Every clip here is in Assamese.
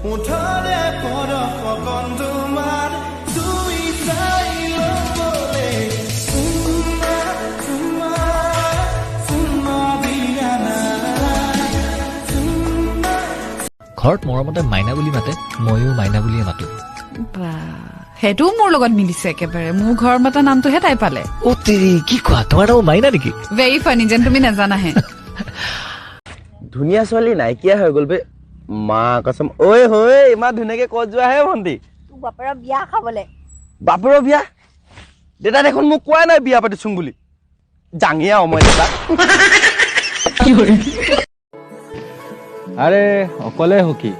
উঠৰে পৰশকণ তোমাৰ তুমি চাই ল'বলে চুমা চুমা চুমা দিয়া নাই ঘৰত মৰমতে মাইনা বুলি মাতে ময়ো মাইনা বুলিয়ে মাতো সেইটোও মোৰ লগত মিলিছে একেবাৰে মোৰ ঘৰ মাতা নামটোহে তাই পালে অ তেৰি কি কোৱা তোমাৰ নাম মাইনা নেকি ভেৰি ফানি যেন তুমি নাজানাহে ধুনীয়া ছোৱালী নাইকিয়া হৈ গ'ল বে মা কসম ঐ হৈ ইমান ধুনীয়াকে ক'ত যোৱা হে ভণ্টি তোৰ বাপেৰৰ বিয়া খাবলে বাপেৰৰ বিয়া দেতা দেখোন মোক কোৱাই নাই বিয়া পাতিছোং বুলি জাঙিয়া অময় দেতা আৰে অকলে হকি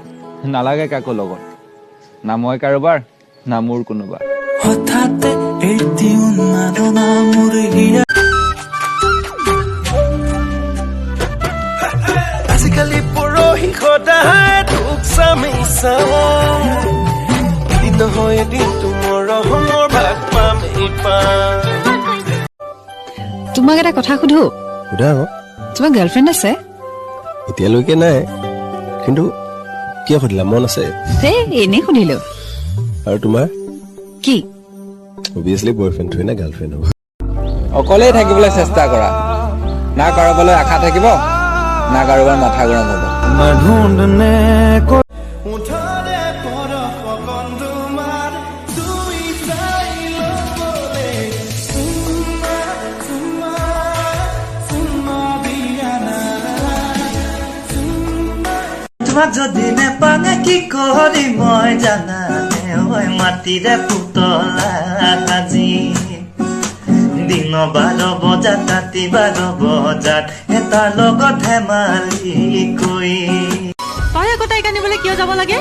নালাগে কাকো লগত না মই কাৰোবাৰ না মোৰ কোনোবা হঠাতে এটি উন্মাদনা মোৰ হিয়া আজিকালি পৰহি সদায় তোক চামিছা এদিন নহয় এদিন তোমাৰ ৰহমৰ ভাগ পাম তোমাক এটা কথা সুধো সুধা আকৌ তোমাৰ গাৰ্লফ্ৰেণ্ড আছে এতিয়ালৈকে নাই কিন্তু কিয় সুধিলা মন আছে এনেই সুধিলো আৰু তোমাৰ কি অবভিয়াছলি বয়ফ্ৰেণ্ড হয় না গাৰ্লফ্ৰেণ্ড হ'ব অকলেই থাকিবলৈ চেষ্টা কৰা না কাৰোবালৈ আশা থাকিব না কাৰোবাৰ মাথা গৰম হ'ব উঠৰে পৰশকণ তোমাৰ তুমি চাই ল'বলে চুমা চুমা চুমা দিয়া নাই তোমাক যদি নেপাঙে কি কৰি মই জানানে ঐ মাটিৰে পুতলা আজি দিন 12 বজাত ৰাতি 12 বজাত এটাৰ লগত ধেমালি কৰি তই আকৌ তাইক আনিবলৈ কিয় যাব লাগে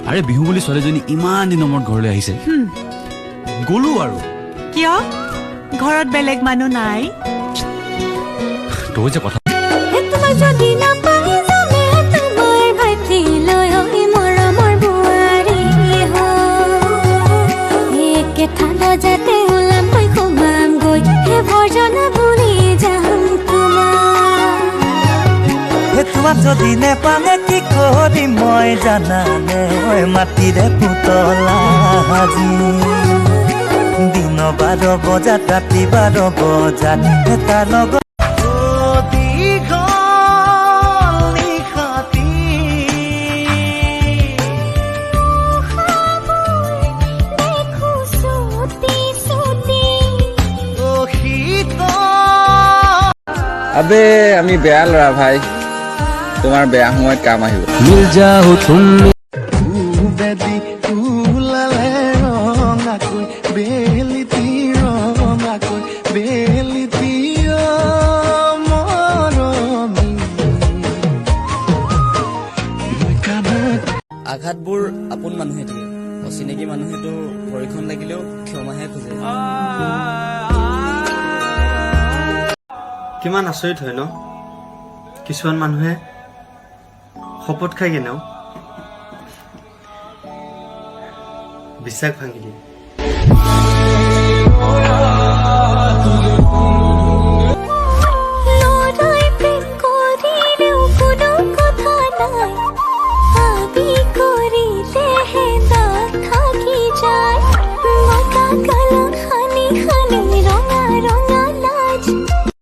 আৰে বিহু বুলি ছোৱালীজনী ইমান দিনৰ মূৰত ঘৰলৈ আহিছে গলো আৰু কিয় ঘৰত বেলেগ মানুহ নাই তই যে কথা তোমাক যদি নাপাই যামে তোমাৰ ভাইটি লৈ হৈ মৰমৰ বুৱাৰী একে ঠাণ্ডা যাতে ওলাম মই সোমাম গৈ হে ভৰ্জনা বুলি যাম তোমাক যদি নেপাঙে কি কৰি মই জানানে ঐ মাটিৰে পুতলা আজি দিন 12 বজাত ৰাতি 12 বজাত এটাৰ লগত আবে আমি বেয়া ল'ৰা ভাই তোমাৰ বেয়া সময়ত কাম আহিব মিল যাও তুমি বেদি ওলালে ৰঙাকৈ বেলিতি ৰঙাকৈ বেলিতি মৰমী আঘাতবোৰ আপোন মানুহে দিয়ে অচিনাকি মানুহেতো পৰীক্ষণ লাগিলেও ক্ষমাহে খোজে কিমান আচৰিত হয় ন কিছুমান মানুহে শপত খাই কেনেও বিশ্বাস ভাঙি দিয়ে